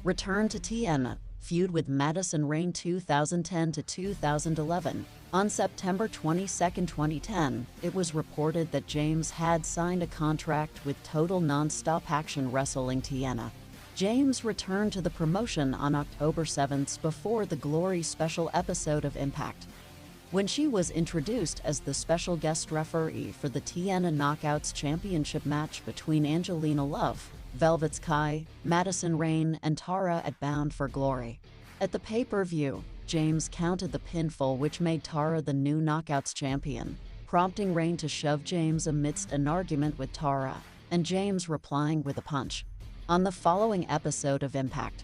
Returned to TNA, feud with Madison Rayne 2010 to 2011. On September 22, 2010, it was reported that James had signed a contract with Total Nonstop Action Wrestling TNA. James returned to the promotion on October 7th before the Glory special episode of Impact, when she was introduced as the special guest referee for the TNA Knockouts Championship match between Angelina Love, Velvet Sky, Madison Rayne and Tara at Bound for Glory. At the pay-per-view, James counted the pinfall, which made Tara the new Knockouts champion, prompting Rayne to shove James amidst an argument with Tara, and James replying with a punch. On the following episode of Impact,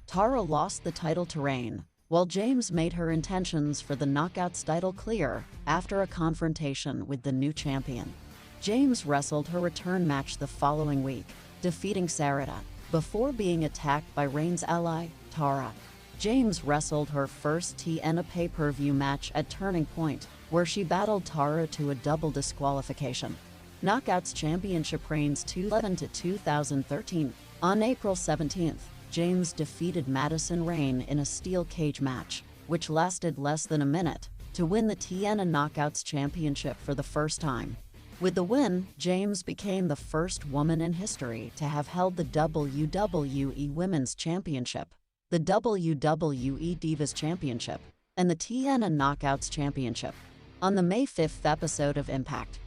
Tara lost the title to Rayne, while James made her intentions for the Knockouts title clear after a confrontation with the new champion. James wrestled her return match the following week, defeating Sarita, before being attacked by Rayne's ally, Tara. James wrestled her first TNA pay-per-view match at Turning Point, where she battled Tara to a double disqualification. Knockouts Championship reigns 2011 to 2013. On April 17th, James defeated Madison Rayne in a steel cage match, which lasted less than a minute, to win the TNA Knockouts Championship for the first time. With the win, James became the first woman in history to have held the WWE Women's Championship, the WWE Divas Championship, and the TNA Knockouts Championship. On the May 5th episode of Impact,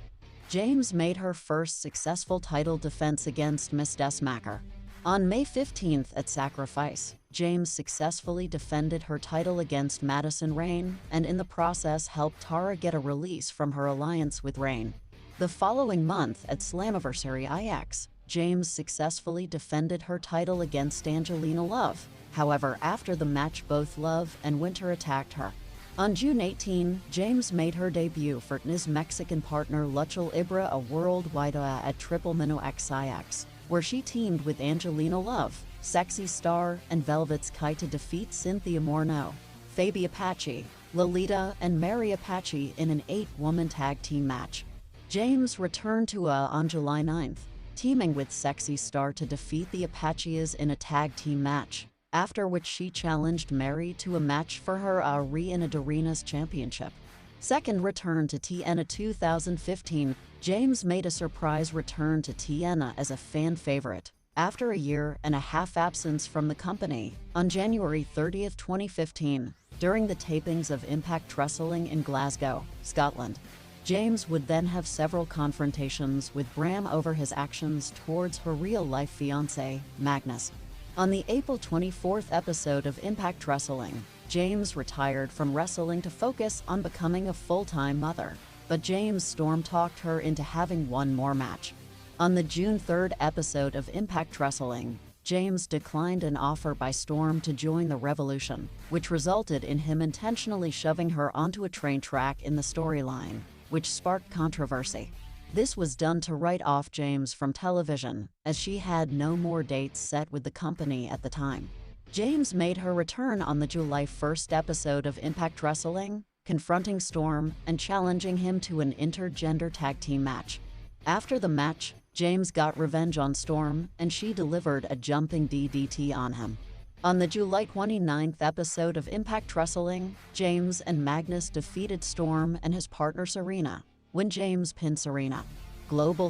James made her first successful title defense against Miss Desmacher. On May 15th at Sacrifice, James successfully defended her title against Madison Rayne and in the process helped Tara get a release from her alliance with Rayne. The following month at Slammiversary IX, James successfully defended her title against Angelina Love. However, after the match, both Love and Winter attacked her. On June 18, James made her debut for his Mexican partner Lucha Libre a worldwide at Triple Mano XIX, where she teamed with Angelina Love, Sexy Star, and Velvet Sky to defeat Cynthia Morneau, Fabi Apache, Lolita, and Mary Apache in an 8-woman tag team match. James returned to on July 9th, teaming with Sexy Star to defeat the Apaches in a tag team match, after which she challenged Mary to a match for her Reina Arenas Championship. Second return to TNA 2015, James made a surprise return to TNA as a fan favorite, after a year and a half absence from the company. On January 30, 2015, during the tapings of Impact Wrestling in Glasgow, Scotland, James would then have several confrontations with Bram over his actions towards her real-life fiancé, Magnus. On the April 24th episode of Impact Wrestling, James retired from wrestling to focus on becoming a full-time mother, but James Storm talked her into having one more match. On the June 3rd episode of Impact Wrestling, James declined an offer by Storm to join the Revolution, which resulted in him intentionally shoving her onto a train track in the storyline, which sparked controversy. This was done to write off James from television, as she had no more dates set with the company at the time. James made her return on the July 1st episode of Impact Wrestling, confronting Storm and challenging him to an intergender tag team match. After the match, James got revenge on Storm, and she delivered a jumping DDT on him. On the July 29th episode of Impact Wrestling, James and Magnus defeated Storm and his partner Sarita, when James pinned Sarita. Global